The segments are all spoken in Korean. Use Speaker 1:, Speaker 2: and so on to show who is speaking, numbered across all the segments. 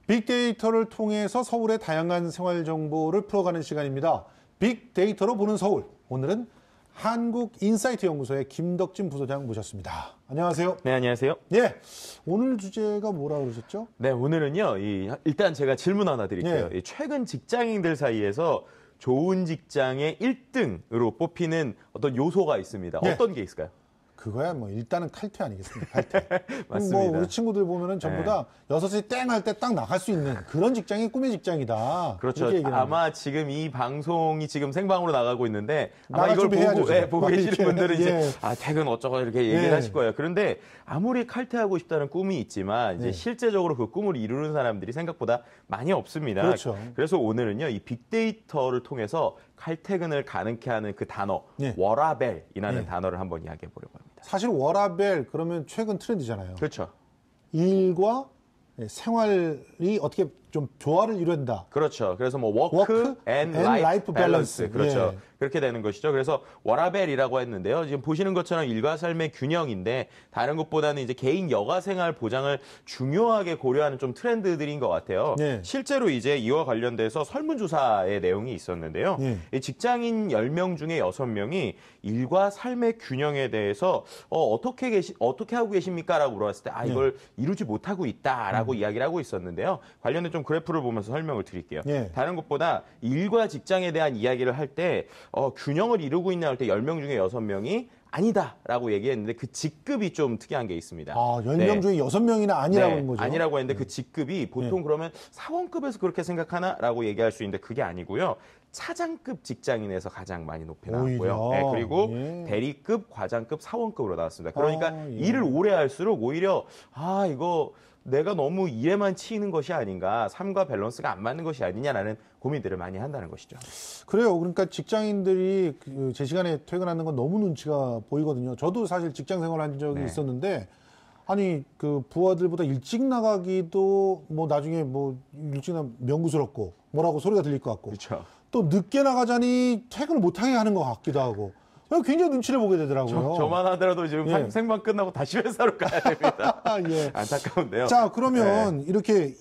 Speaker 1: 빅데이터를 통해서 서울의 다양한 생활 정보를 풀어가는 시간입니다. 빅데이터로 보는 서울. 오늘은 한국인사이트 연구소의 김덕진 부소장 모셨습니다. 안녕하세요.
Speaker 2: 네, 안녕하세요.
Speaker 1: 예, 오늘 주제가 뭐라 그러셨죠?
Speaker 2: 네, 오늘은요. 일단 제가 질문 하나 드릴게요.
Speaker 1: 예.
Speaker 2: 최근 직장인들 사이에서 좋은 직장의 1등으로 뽑히는 어떤 요소가 있습니다.
Speaker 1: 예.
Speaker 2: 어떤 게 있을까요?
Speaker 1: 그거야 뭐 일단은 칼퇴 아니겠습니까? 칼퇴.
Speaker 2: 맞습니다.
Speaker 1: 뭐 우리 친구들 보면은 전부 다 6시 땡 할 때 딱 나갈 수 있는 그런 직장이 꿈의 직장이다.
Speaker 2: 그렇죠. 아마 지금 이 방송이 지금 생방으로 나가고 있는데 아마
Speaker 1: 나갈
Speaker 2: 이걸
Speaker 1: 준비해야죠,
Speaker 2: 보고 계시는
Speaker 1: 이렇게.
Speaker 2: 분들은 이제
Speaker 1: 예.
Speaker 2: 퇴근 어쩌고 이렇게 얘기를 하실 거예요. 그런데 아무리 칼퇴하고 싶다는 꿈이 있지만 이제 실제적으로 그 꿈을 이루는 사람들이 생각보다 많이 없습니다.
Speaker 1: 그렇죠.
Speaker 2: 그래서 오늘은요. 이 빅데이터를 통해서 칼퇴근을 가능케 하는 그 단어 워라벨이라는 단어를 한번 이야기해 보려고 합니다.
Speaker 1: 사실 워라벨 그러면 최근 트렌드잖아요.
Speaker 2: 그렇죠.
Speaker 1: 일과 생활이 어떻게 좀 조화를 이룬다.
Speaker 2: 그렇죠. 그래서 뭐 워크 앤 라이프 밸런스. 그렇죠.
Speaker 1: 예.
Speaker 2: 그렇게 되는 것이죠. 그래서 워라벨이라고 했는데요. 지금 보시는 것처럼 일과 삶의 균형인데 다른 것보다는 이제 개인 여가 생활 보장을 중요하게 고려하는 좀 트렌드들인 것 같아요.
Speaker 1: 예.
Speaker 2: 실제로 이제 이와 관련돼서 설문조사의 내용이 있었는데요. 이 직장인 10명 중에 6명이 일과 삶의 균형에 대해서 어떻게 하고 계십니까라고 물어봤을 때 이걸 이루지 못하고 있다라고 이야기를 하고 있었는데요. 관련된 좀 그래프를 보면서 설명을 드릴게요. 다른 것보다 일과 직장에 대한 이야기를 할 때 균형을 이루고 있냐 할 때 10명 중에 6명이 아니다라고 얘기했는데 그 직급이 좀 특이한 게 있습니다.
Speaker 1: 10명 중에 6명이나 아니라고 하는 거죠?
Speaker 2: 아니라고 했는데 그 직급이 보통 그러면 사원급에서 그렇게 생각하나라고 얘기할 수 있는데 그게 아니고요. 차장급 직장인에서 가장 많이 높이 나왔고요. 그리고 대리급, 과장급, 사원급으로 나왔습니다. 그러니까 일을 오래 할수록 오히려 이거 내가 너무 일에만 치이는 것이 아닌가, 삶과 밸런스가 안 맞는 것이 아니냐라는 고민들을 많이 한다는 것이죠.
Speaker 1: 그래요. 그러니까 직장인들이 제 시간에 퇴근하는 건 너무 눈치가 보이거든요. 저도 사실 직장 생활한 적이 있었는데 아니 그 부하들보다 일찍 나가기도 뭐 나중에 뭐 일찍 나면 명구스럽고 뭐라고 소리가 들릴 것 같고
Speaker 2: 그렇죠.
Speaker 1: 또 늦게 나가자니 퇴근을 못하게 하는 것 같기도 하고 굉장히 눈치를 보게 되더라고요.
Speaker 2: 저만 하더라도 지금 생방 끝나고 다시 회사로 가야 됩니다. 안타까운데요.
Speaker 1: 자, 그러면 이렇게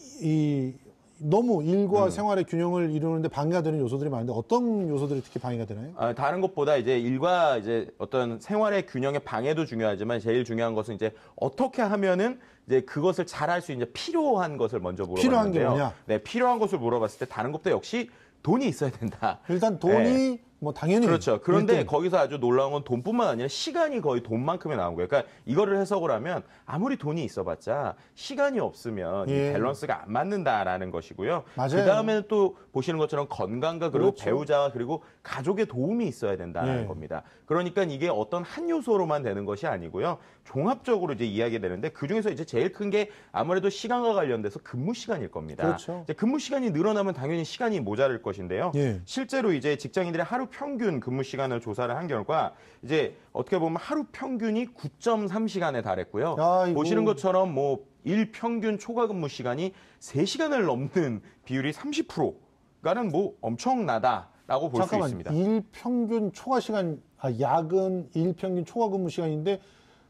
Speaker 1: 너무 일과 생활의 균형을 이루는데 방해가 되는 요소들이 많은데 어떤 요소들이 특히 방해가 되나요?
Speaker 2: 다른 것보다 이제 일과 이제 어떤 생활의 균형의 방해도 중요하지만 제일 중요한 것은 이제 어떻게 하면은 이제 그것을 잘할 수 있는 필요한 것을 먼저 물어봤는데요.
Speaker 1: 필요한 게 뭐냐?
Speaker 2: 네, 필요한 것을 물어봤을 때 다른 것보다 역시 돈이 있어야 된다.
Speaker 1: 일단 돈이 뭐 당연히
Speaker 2: 그렇죠. 그런데
Speaker 1: 1등.
Speaker 2: 거기서 아주 놀라운 건 돈뿐만 아니라 시간이 거의 돈만큼이 나온 거예요. 그러니까 이거를 해석을 하면 아무리 돈이 있어봤자 시간이 없으면 이 밸런스가 안 맞는다라는 것이고요.
Speaker 1: 맞아요.
Speaker 2: 그 다음에는 또 보시는 것처럼 건강과 그리고 배우자와 그리고 가족의 도움이 있어야 된다는 겁니다. 그러니까 이게 어떤 한 요소로만 되는 것이 아니고요. 종합적으로 이제 이야기되는데 그 중에서 이제 제일 큰 게 아무래도 시간과 관련돼서 근무 시간일 겁니다.
Speaker 1: 그렇죠.
Speaker 2: 이제 근무 시간이 늘어나면 당연히 시간이 모자랄 것인데요. 실제로 이제 직장인들의 하루 평균 근무 시간을 조사를 한 결과 이제 어떻게 보면 하루 평균이 9.3시간에 달했고요. 보시는 것처럼 뭐 일 평균 초과 근무 시간이 3시간을 넘는 비율이 30%가는 뭐 엄청나다라고 볼 수 있습니다.
Speaker 1: 일 평균 초과 시간 야근 일 평균 초과 근무 시간인데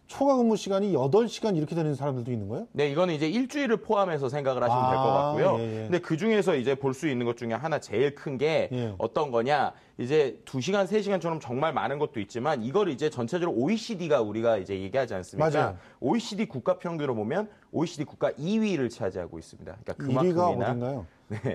Speaker 1: 초과 근무 시간이 8시간 이렇게 되는 사람들도 있는 거예요?
Speaker 2: 네, 이거는 이제 일주일을 포함해서 생각을 하시면 될 것 같고요. 근데 그 중에서 이제 볼 수 있는 것 중에 하나 제일 큰 게 어떤 거냐? 이제 2시간, 3시간처럼 정말 많은 것도 있지만 이걸 이제 전체적으로 OECD가 우리가 이제 얘기하지 않습니까?
Speaker 1: 맞아요.
Speaker 2: OECD 국가 평균으로 보면 OECD 국가 2위를 차지하고 있습니다. 그러니까
Speaker 1: 1위가 어딘가요?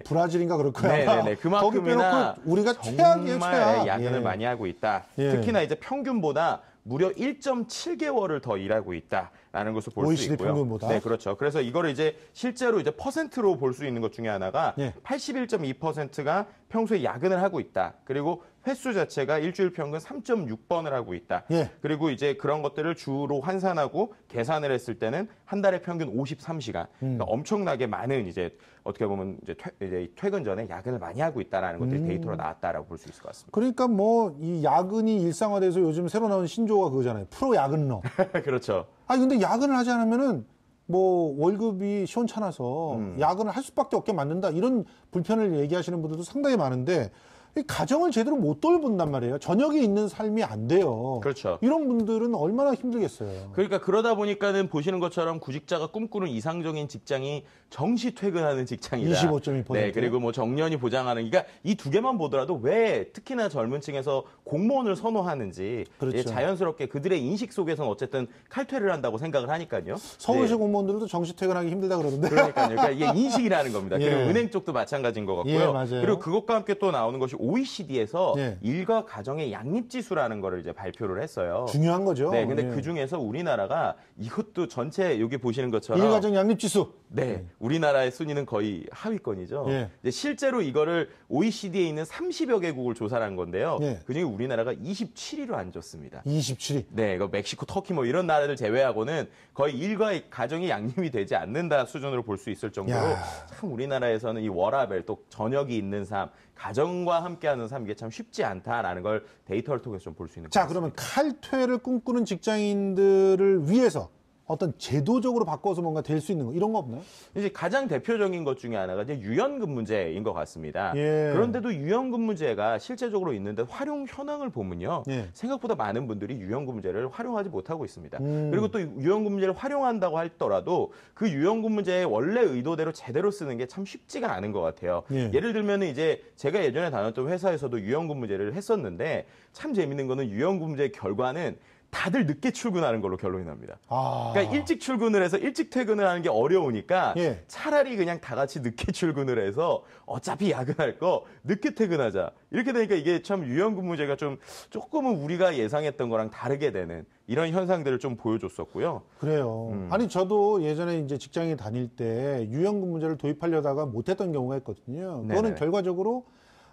Speaker 1: 브라질인가 그럴 거야.
Speaker 2: 네네네. 그만큼이나
Speaker 1: 우리가 최악이에요, 최악.
Speaker 2: 야근을 많이 하고 있다. 특히나 이제 평균보다 무려 1.7개월을 더 일하고 있다라는 것을 볼 수
Speaker 1: OECD
Speaker 2: 있고요.
Speaker 1: 평균보다?
Speaker 2: 네, 그렇죠. 그래서 이거를 이제 실제로 이제 퍼센트로 볼 수 있는 것 중에 하나가 81.2%가 평소에 야근을 하고 있다. 그리고 횟수 자체가 일주일 평균 3.6번을 하고 있다. 그리고 이제 그런 것들을 주로 환산하고 계산을 했을 때는 한 달에 평균 53시간. 그러니까 엄청나게 많은 이제 어떻게 보면 이제 퇴근 전에 야근을 많이 하고 있다라는 것들이 데이터로 나왔다라고 볼 수 있을 것 같습니다.
Speaker 1: 그러니까 뭐 이 야근이 일상화돼서 요즘 새로 나온 신조어가 그거잖아요. 프로 야근러.
Speaker 2: 그렇죠.
Speaker 1: 근데 야근을 하지 않으면은 뭐 월급이 시원찮아서 야근을 할 수밖에 없게 만든다 이런 불편을 얘기하시는 분들도 상당히 많은데 이 가정을 제대로 못 돌본단 말이에요. 저녁이 있는 삶이 안 돼요.
Speaker 2: 그렇죠.
Speaker 1: 이런 분들은 얼마나 힘들겠어요.
Speaker 2: 그러니까 그러다 보니까는 보시는 것처럼 구직자가 꿈꾸는 이상적인 직장이 정시 퇴근하는 직장이다.
Speaker 1: 25.2%.
Speaker 2: 네, 그리고 뭐 정년이 보장하는, 그러니까 이 두 개만 보더라도 왜 특히나 젊은 층에서 공무원을 선호하는지
Speaker 1: 그렇죠.
Speaker 2: 예, 자연스럽게 그들의 인식 속에서는 어쨌든 칼퇴를 한다고 생각을 하니까요.
Speaker 1: 서울시
Speaker 2: 네.
Speaker 1: 공무원들도 정시 퇴근하기 힘들다 그러던데.
Speaker 2: 그러니까요. 그러니까 이게 인식이라는 겁니다.
Speaker 1: 예.
Speaker 2: 그리고 은행 쪽도 마찬가지인 것 같고요.
Speaker 1: 예, 맞아요.
Speaker 2: 그리고 그것과 함께 또 나오는 것이 OECD에서
Speaker 1: 예.
Speaker 2: 일과 가정의 양립지수라는 거를 이제 발표를 했어요.
Speaker 1: 중요한 거죠.
Speaker 2: 네, 근데
Speaker 1: 예.
Speaker 2: 그 중에서 우리나라가 이것도 전체 여기 보시는 것처럼
Speaker 1: 일가정 양립지수.
Speaker 2: 네, 우리나라의 순위는 거의 하위권이죠.
Speaker 1: 예.
Speaker 2: 이제 실제로 이거를 OECD에 있는 30여 개국을 조사를 한 건데요.
Speaker 1: 예.
Speaker 2: 그중에 우리나라가 27위로 앉았습니다.
Speaker 1: 27위.
Speaker 2: 네, 이거 멕시코, 터키 뭐 이런 나라들 제외하고는 거의 일과 가정이 양립이 되지 않는다 수준으로 볼 수 있을 정도로
Speaker 1: 야.
Speaker 2: 참 우리나라에서는 이 워라밸 또 저녁이 있는 삶, 가정과 함께하는 삶 이게 참 쉽지 않다라는 걸 데이터를 통해서 좀 볼 수 있는 것
Speaker 1: 자,
Speaker 2: 같습니다.
Speaker 1: 그러면 칼퇴를 꿈꾸는 직장인들을 위해서 어떤 제도적으로 바꿔서 뭔가 될 수 있는 거 이런 거 없나요?
Speaker 2: 이제 가장 대표적인 것 중에 하나가 이제 유연근무제인 것 같습니다.
Speaker 1: 예.
Speaker 2: 그런데도 유연근무제가 실제적으로 있는데 활용 현황을 보면요.
Speaker 1: 예.
Speaker 2: 생각보다 많은 분들이 유연근무제를 활용하지 못하고 있습니다.
Speaker 1: 음.
Speaker 2: 그리고 또 유연근무제를 활용한다고 하더라도 그 유연근무제의 원래 의도대로 제대로 쓰는 게 참 쉽지가 않은 것 같아요.
Speaker 1: 예.
Speaker 2: 예를 들면 이제 제가 예전에 다녔던 회사에서도 유연근무제를 했었는데 참 재밌는 거는 유연근무제 결과는 다들 늦게 출근하는 걸로 결론이 납니다.
Speaker 1: 아.
Speaker 2: 그러니까 일찍 출근을 해서 일찍 퇴근을 하는 게 어려우니까
Speaker 1: 예.
Speaker 2: 차라리 그냥 다 같이 늦게 출근을 해서 어차피 야근할 거 늦게 퇴근하자. 이렇게 되니까 이게 참 유연근무제가 좀 조금은 우리가 예상했던 거랑 다르게 되는 이런 현상들을 좀 보여줬었고요.
Speaker 1: 그래요. 아니 저도 예전에 이제 직장에 다닐 때 유연근무제를 도입하려다가 못했던 경우가 있거든요. 그거는
Speaker 2: 네네.
Speaker 1: 결과적으로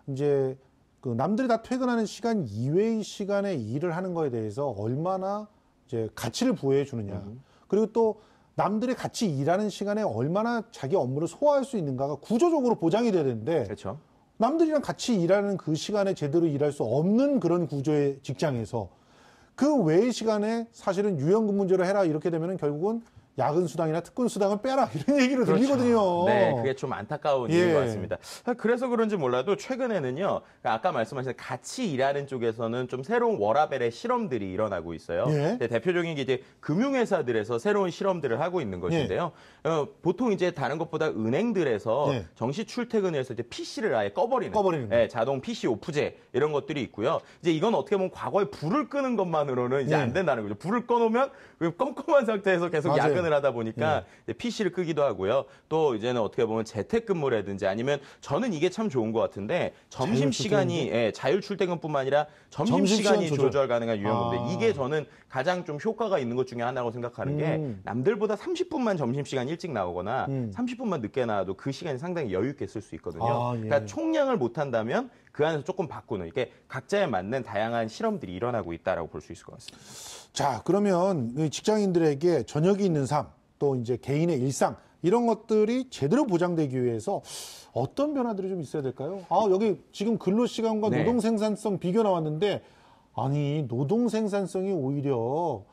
Speaker 1: 이제 그 남들이 다 퇴근하는 시간 이외의 시간에 일을 하는 거에 대해서 얼마나 이제 가치를 부여해 주느냐. 그리고 또 남들이 같이 일하는 시간에 얼마나 자기 업무를 소화할 수 있는가가 구조적으로 보장이 돼야 되는데
Speaker 2: 그렇죠.
Speaker 1: 남들이랑 같이 일하는 그 시간에 제대로 일할 수 없는 그런 구조의 직장에서 그 외의 시간에 사실은 유연근무제로 해라 이렇게 되면은 결국은 야근 수당이나 특근 수당을 빼라 이런 얘기를 들리거든요.
Speaker 2: 네, 그게 좀 안타까운
Speaker 1: 예.
Speaker 2: 일인 것 같습니다. 그래서 그런지 몰라도 최근에는요, 아까 말씀하신 같이 일하는 쪽에서는 좀 새로운 워라밸의 실험들이 일어나고 있어요.
Speaker 1: 예.
Speaker 2: 네, 대표적인 게 이제 금융회사들에서 새로운 실험들을 하고 있는 것인데요. 보통 이제 다른 것보다 은행들에서
Speaker 1: 예.
Speaker 2: 정시 출퇴근을 해서 이제 PC를 아예 꺼버리는
Speaker 1: 꺼버리는
Speaker 2: 네, 자동 PC 오프제 이런 것들이 있고요. 이제 이건 어떻게 보면 과거에 불을 끄는 것만으로는 이제
Speaker 1: 예.
Speaker 2: 안 된다는 거죠. 불을 꺼놓으면 껌껌한 상태에서 계속
Speaker 1: 맞아요.
Speaker 2: 야근을 하다 보니까 PC를 끄기도 하고요. 또 이제는 어떻게 보면 재택근무라든지 아니면 저는 이게 참 좋은 것 같은데 점심시간이 자율 출퇴근뿐만 아니라 점심시간이
Speaker 1: 점심시간
Speaker 2: 조절 가능한 유연근무인데
Speaker 1: 아.
Speaker 2: 이게 저는 가장 좀 효과가 있는 것 중에 하나라고 생각하는 게 남들보다 30분만 점심시간 일찍 나오거나 30분만 늦게 나와도 그 시간이 상당히 여유 있게 쓸 수 있거든요.
Speaker 1: 아, 예.
Speaker 2: 그러니까 총량을 못한다면 그 안에서 조금 바꾸는 이게 각자에 맞는 다양한 실험들이 일어나고 있다라고 볼 수 있을 것 같습니다.
Speaker 1: 자, 그러면 이 직장인들에게 저녁이 있는 삶, 또 이제 개인의 일상 이런 것들이 제대로 보장되기 위해서 어떤 변화들이 좀 있어야 될까요? 아, 여기 지금 근로 시간과
Speaker 2: 네.
Speaker 1: 노동 생산성 비교 나왔는데 아니, 노동 생산성이 오히려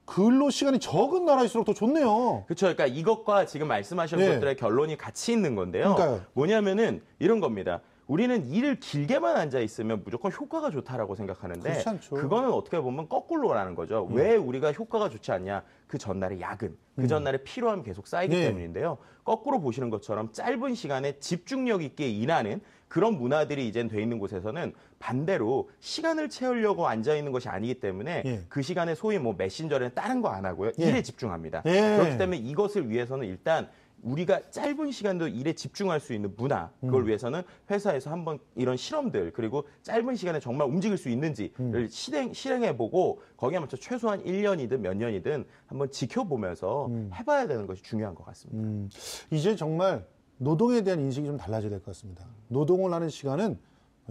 Speaker 1: 근로 시간이 적은 나라일수록 더 좋네요.
Speaker 2: 그렇죠. 그러니까 이것과 지금 말씀하신
Speaker 1: 네.
Speaker 2: 것들의 결론이 같이 있는 건데요.
Speaker 1: 그러니까요.
Speaker 2: 뭐냐면은 이런 겁니다. 우리는 일을 길게만 앉아 있으면 무조건 효과가 좋다라고 생각하는데
Speaker 1: 그렇지 않죠.
Speaker 2: 그거는 어떻게 보면 거꾸로라는 거죠. 왜 우리가 효과가 좋지 않냐? 그 전날에 야근, 그 전날에 피로함이 계속 쌓이기
Speaker 1: 네.
Speaker 2: 때문인데요. 거꾸로 보시는 것처럼 짧은 시간에 집중력 있게 일하는 그런 문화들이 이젠 돼 있는 곳에서는 반대로 시간을 채우려고 앉아 있는 것이 아니기 때문에
Speaker 1: 예.
Speaker 2: 그 시간에 소위 뭐 메신저는 다른 거 안 하고요.
Speaker 1: 예.
Speaker 2: 일에 집중합니다.
Speaker 1: 예.
Speaker 2: 그렇기 때문에 이것을 위해서는 일단 우리가 짧은 시간도 일에 집중할 수 있는 문화, 그걸 위해서는 회사에서 한번 이런 실험들, 그리고 짧은 시간에 정말 움직일 수 있는지를 실행해보고 거기에 맞춰 최소한 1년이든 몇 년이든 한번 지켜보면서 해봐야 되는 것이 중요한 것 같습니다.
Speaker 1: 이제 정말 노동에 대한 인식이 좀 달라져야 될 것 같습니다. 노동을 하는 시간은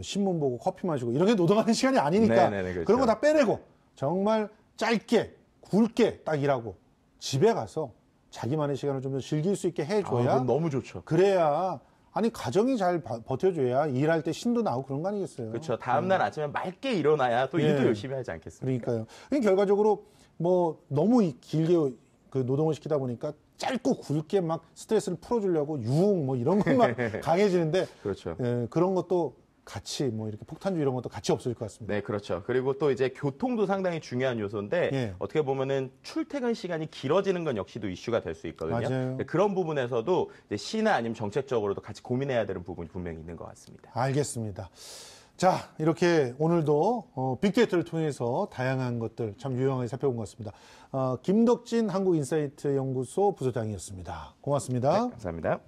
Speaker 1: 신문 보고 커피 마시고 이런 게 노동하는 시간이 아니니까
Speaker 2: 네네네, 그렇죠.
Speaker 1: 그런 거 다 빼내고 정말 짧게 굵게 딱 일하고 집에 가서 자기만의 시간을 좀 더 즐길 수 있게 해줘야
Speaker 2: 그건 너무 좋죠.
Speaker 1: 그래야 아니 가정이 잘 버텨줘야 일할 때 신도 나고 그런 거 아니겠어요?
Speaker 2: 그렇죠. 다음날 아침에 맑게 일어나야 또 일도
Speaker 1: 예.
Speaker 2: 열심히 하지 않겠습니까?
Speaker 1: 그러니까요. 그러니까 결과적으로 뭐 너무 길게 그 노동을 시키다 보니까 짧고 굵게 막 스트레스를 풀어주려고 유흥 뭐 이런 것만 강해지는데
Speaker 2: 그렇죠.
Speaker 1: 그런 것도 같이 뭐 이렇게 폭탄주 이런 것도 같이 없어질 것 같습니다.
Speaker 2: 네, 그렇죠. 그리고 또 이제 교통도 상당히 중요한 요소인데
Speaker 1: 예.
Speaker 2: 어떻게 보면은 출퇴근 시간이 길어지는 건 역시도 이슈가 될 수 있거든요.
Speaker 1: 맞아요.
Speaker 2: 네, 그런 부분에서도 이제 시나 아니면 정책적으로도 같이 고민해야 되는 부분이 분명히 있는 것 같습니다.
Speaker 1: 알겠습니다. 자, 이렇게 오늘도 빅데이터를 통해서 다양한 것들 참 유용하게 살펴본 것 같습니다. 김덕진 한국인사이트 연구소 부소장이었습니다. 고맙습니다.
Speaker 2: 네, 감사합니다.